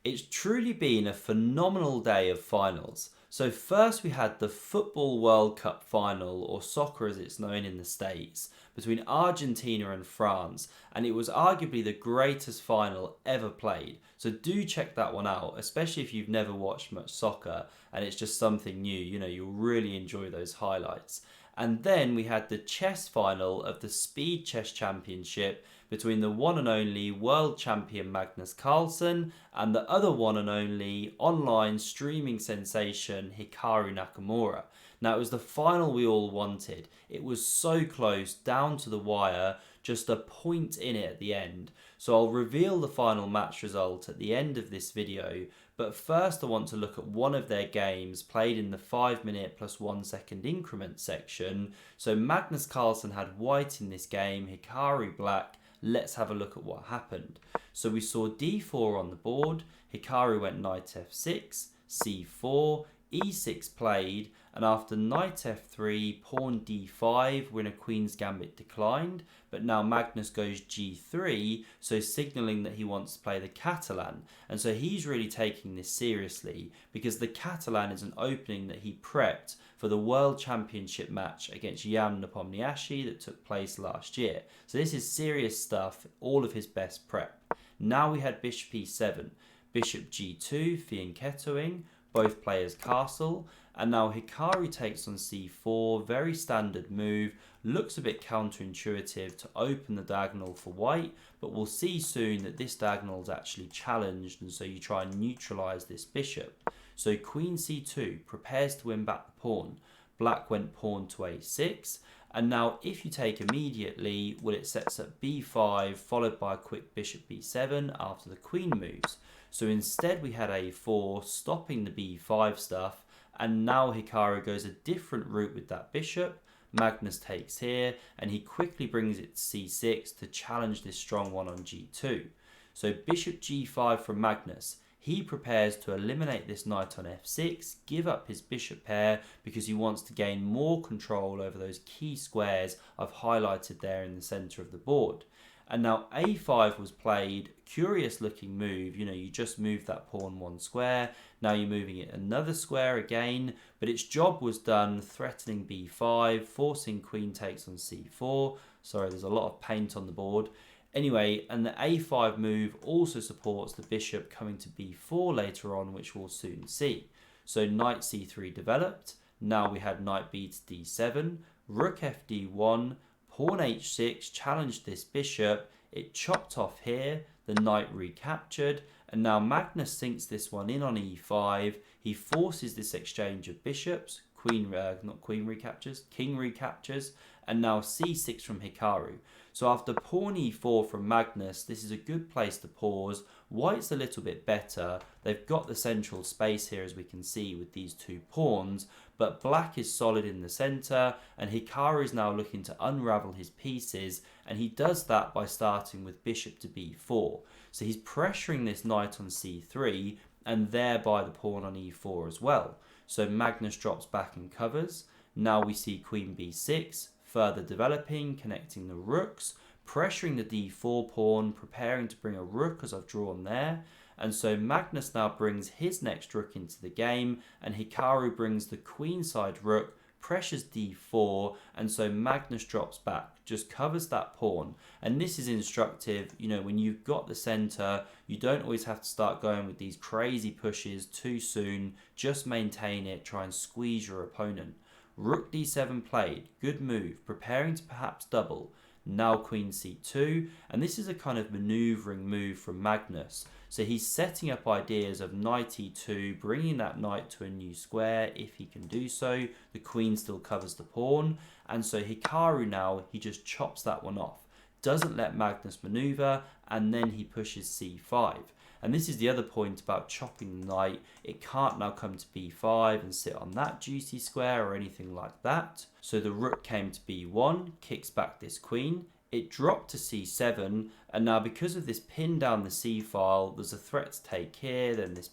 It's truly been a phenomenal day of finals. So first we had the Football World Cup final, or soccer as it's known in the States, between Argentina and France, and it was arguably the greatest final ever played. So do check that one out, especially if you've never watched much soccer and it's just something new, you'll really enjoy those highlights. And then we had the chess final of the Speed Chess Championship between the one and only world champion MAgnus Carlsen and the other one and only online streaming sensation Hikaru Nakamura. Now, it was the final we all wanted. It was so close, down to the wire, just a point in it at the end. So I'll reveal the final match result at the end of this video, but first I want to look at one of their games played in the 5 minute plus 1 second increment section. So MAgnus Carlsen had white in this game, Hikaru black. Let's have a look at what happened. So we saw d4 on the board, Hikaru went knight f6, c4, e6 played, and after knight f3, pawn d5, when a queen's gambit declined, but now Magnus goes g3, so signalling that he wants to play the Catalan. And so he's really taking this seriously, because the Catalan is an opening that he prepped for the World Championship match against Jan Nepomniachtchi that took place last year. So this is serious stuff, all of his best prep. Now we had bishop e7, bishop g2, fianchettoing, both players castle, and now Hikaru takes on c4, very standard move, looks a bit counterintuitive to open the diagonal for white, but we'll see soon that this diagonal is actually challenged, and so you try and neutralise this bishop. So queen c2 prepares to win back the pawn. Black went pawn to a6, and now if you take immediately, well, it sets up b5 followed by a quick bishop b7 after the queen moves. So instead we had a4 stopping the b5 stuff, and now Hikaru goes a different route with that bishop. Magnus takes here, and he quickly brings it to c6 to challenge this strong one on g2. So bishop g5 from Magnus. He prepares to eliminate this knight on f6, give up his bishop pair because he wants to gain more control over those key squares I've highlighted there in the centre of the board. And now a5 was played, curious looking move, you just moved that pawn one square, now you're moving it another square again, but its job was done, threatening b5, forcing queen takes on c4, sorry there's a lot of paint on the board. Anyway, and the a5 move also supports the bishop coming to b4 later on, which we'll soon see. So knight c3 developed, now we had knight b to d7, rook fd1, pawn h6 challenged this bishop, it chopped off here, the knight recaptured, and now Magnus sinks this one in on e5, he forces this exchange of bishops, king recaptures, and now c6 from Hikaru. So after pawn e4 from Magnus, this is a good place to pause. White's a little bit better. They've got the central space here, as we can see, with these two pawns, but black is solid in the center, and Hikaru is now looking to unravel his pieces, and he does that by starting with bishop to b4. So he's pressuring this knight on c3, and thereby the pawn on e4 as well. So Magnus drops back and covers. Now we see queen b6, further developing, connecting the rooks, pressuring the d4 pawn, preparing to bring a rook as I've drawn there. And so Magnus now brings his next rook into the game, and Hikaru brings the queenside rook, pressures d4, and so Magnus drops back, just covers that pawn. And this is instructive, when you've got the center, you don't always have to start going with these crazy pushes too soon, just maintain it, try and squeeze your opponent. Rook d7 played, good move, preparing to perhaps double. Now queen c2, and this is a kind of manoeuvring move from Magnus. So he's setting up ideas of knight e2, bringing that knight to a new square if he can do so. The queen still covers the pawn, and so Hikaru now, he just chops that one off. Doesn't let Magnus maneuver, and then he pushes c5. And this is the other point about chopping the knight. It can't now come to b5 and sit on that juicy square or anything like that. So the rook came to b1, kicks back this queen. It dropped to c7, and now because of this pin down the c-file, there's a threat to take here, then this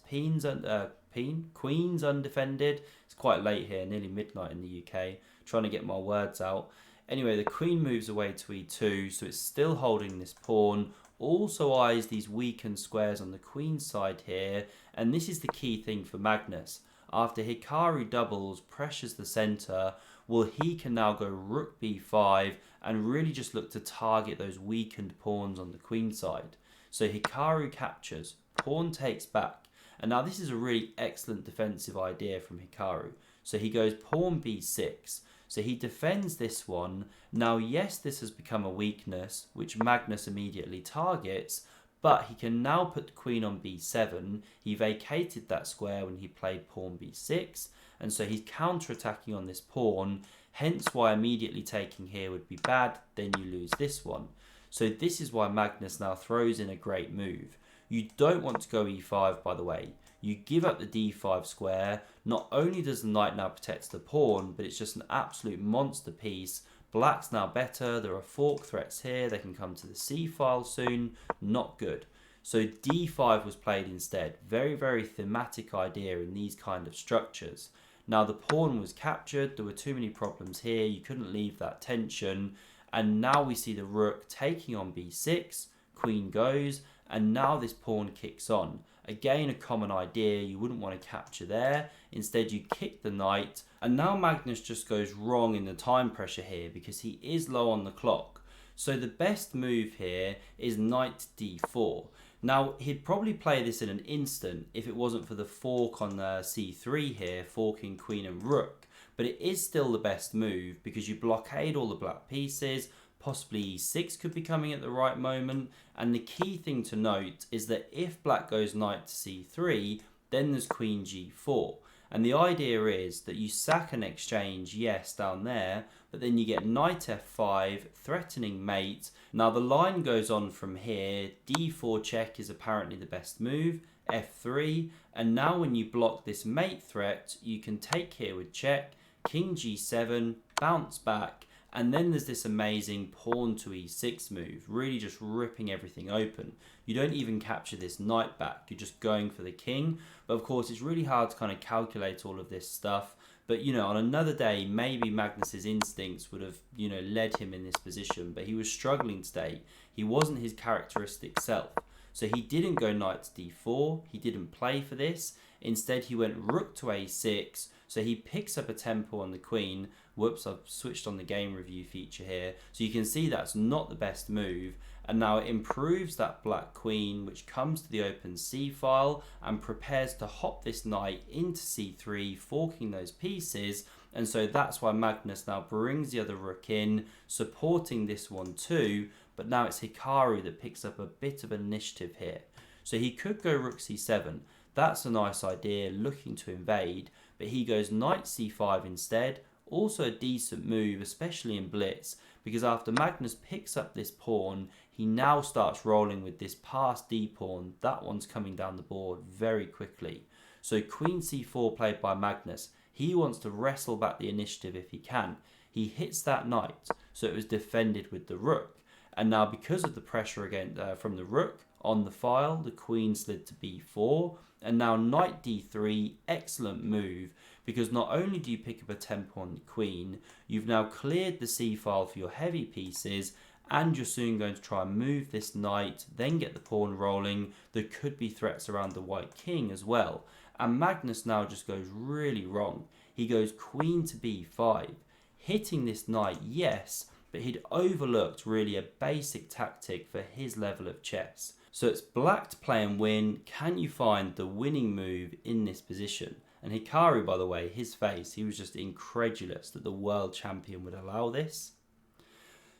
queen's undefended. It's quite late here, nearly midnight in the UK, trying to get my words out. Anyway, the queen moves away to e2, so it's still holding this pawn. also eyes these weakened squares on the queen side here, and this is the key thing for Magnus. After Hikaru doubles, pressures the centre, well, he can now go rook b5 and really just look to target those weakened pawns on the queen side. So Hikaru captures, pawn takes back, and now this is a really excellent defensive idea from Hikaru. So he goes pawn b6, so he defends this one. Now yes, this has become a weakness, which Magnus immediately targets, but he can now put the queen on b7. He vacated that square when he played pawn b6, and so he's counter-attacking on this pawn, hence why immediately taking here would be bad, then you lose this one. So this is why Magnus now throws in a great move. You don't want to go e5, by the way. You give up the d5 square. Not only does the knight now protect the pawn, but it's just an absolute monster piece. Black's now better. There are fork threats here. They can come to the c file soon. Not good. So d5 was played instead. Very, very thematic idea in these kind of structures. Now the pawn was captured. There were too many problems here. You couldn't leave that tension. And now we see the rook taking on b6. Queen goes. And now this pawn kicks on. Again, a common idea, you wouldn't want to capture there. Instead, you kick the knight. And now Magnus just goes wrong in the time pressure here because he is low on the clock. So the best move here is knight d4. Now, he'd probably play this in an instant if it wasn't for the fork on the c3 here, forking queen and rook. But it is still the best move because you blockade all the black pieces. Possibly e6 could be coming at the right moment, and the key thing to note is that if black goes knight to c3, then there's queen g4, and the idea is that you sack an exchange, yes, down there, but then you get knight f5, threatening mate. Now the line goes on from here. d4 check is apparently the best move, f3, and now when you block this mate threat, you can take here with check, king g7, bounce back. And then there's this amazing pawn to e6 move, really just ripping everything open. You don't even capture this knight back, you're just going for the king. But of course, it's really hard to kind of calculate all of this stuff. But, you know, on another day, maybe Magnus's instincts would have, you know, led him in this position. But he was struggling today. He wasn't his characteristic self. So he didn't go knight to d4. He didn't play for this. Instead, he went rook to a6. So he picks up a tempo on the queen. Whoops, I've switched on the game review feature here. So you can see that's not the best move. And now it improves that black queen, which comes to the open c file and prepares to hop this knight into c3, forking those pieces. And so that's why Magnus now brings the other rook in, supporting this one too. But now it's Hikaru that picks up a bit of initiative here. So he could go rook c7. That's a nice idea, looking to invade. But he goes knight c5 instead. Also a decent move, especially in blitz, because after Magnus picks up this pawn, he now starts rolling with this passed d pawn. That one's coming down the board very quickly. So queen c4 played by Magnus. He wants to wrestle back the initiative if he can. He hits that knight, so it was defended with the rook. And now because of the pressure again from the rook on the file, the queen slid to b4. And now knight d3, excellent move, because not only do you pick up a tempo on the queen, you've now cleared the c file for your heavy pieces, and you're soon going to try and move this knight, then get the pawn rolling. There could be threats around the white king as well. And Magnus now just goes really wrong. He goes queen to b5, hitting this knight, yes, but he'd overlooked really a basic tactic for his level of chess. So it's black to play and win. Can you find the winning move in this position? And Hikaru, by the way, his face, he was just incredulous that the world champion would allow this.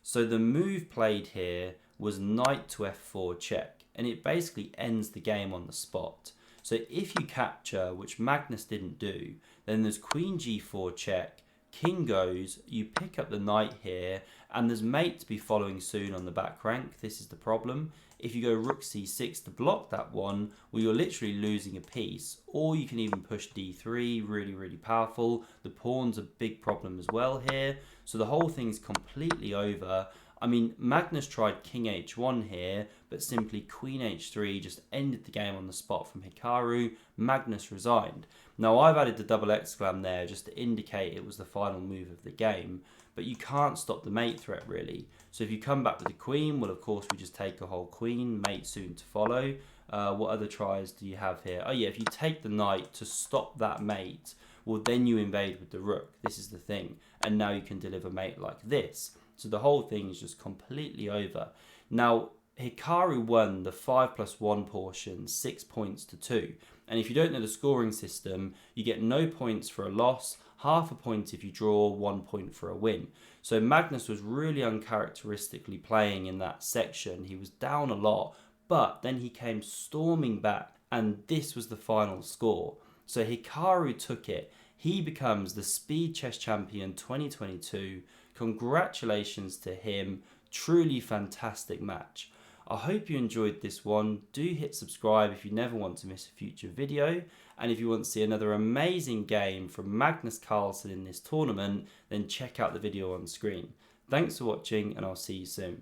So the move played here was knight to f4 check, and it basically ends the game on the spot. So if you capture, which Magnus didn't do, then there's queen g4 check, king goes, you pick up the knight here, and there's mate to be following soon on the back rank. This is the problem. If you go rook c6 to block that one, well, you're literally losing a piece. Or you can even push d3, really, really powerful. The pawn's a big problem as well here. So the whole thing's completely over. I mean, Magnus tried king h1 here, but simply queen h3 just ended the game on the spot from Hikaru. Magnus resigned. Now, I've added the double exclam there just to indicate it was the final move of the game. but you can't stop the mate threat really. So if you come back with the queen, well of course we just take a whole queen, mate soon to follow. What other tries do you have here? Oh yeah, if you take the knight to stop that mate, well then you invade with the rook. This is the thing. And now you can deliver mate like this. So the whole thing is just completely over. Now, Hikaru won the 5+1 portion 6 points to 2. And if you don't know the scoring system, you get no points for a loss, half a point if you draw, 1 point for a win. So Magnus was really uncharacteristically playing in that section. He was down a lot, but then he came storming back, and this was the final score. So Hikaru took it. He becomes the Speed Chess Champion 2022. Congratulations to him. Truly fantastic match. I hope you enjoyed this one. Do hit subscribe if you never want to miss a future video. And if you want to see another amazing game from Magnus Carlsen in this tournament, then check out the video on screen. Thanks for watching, and I'll see you soon.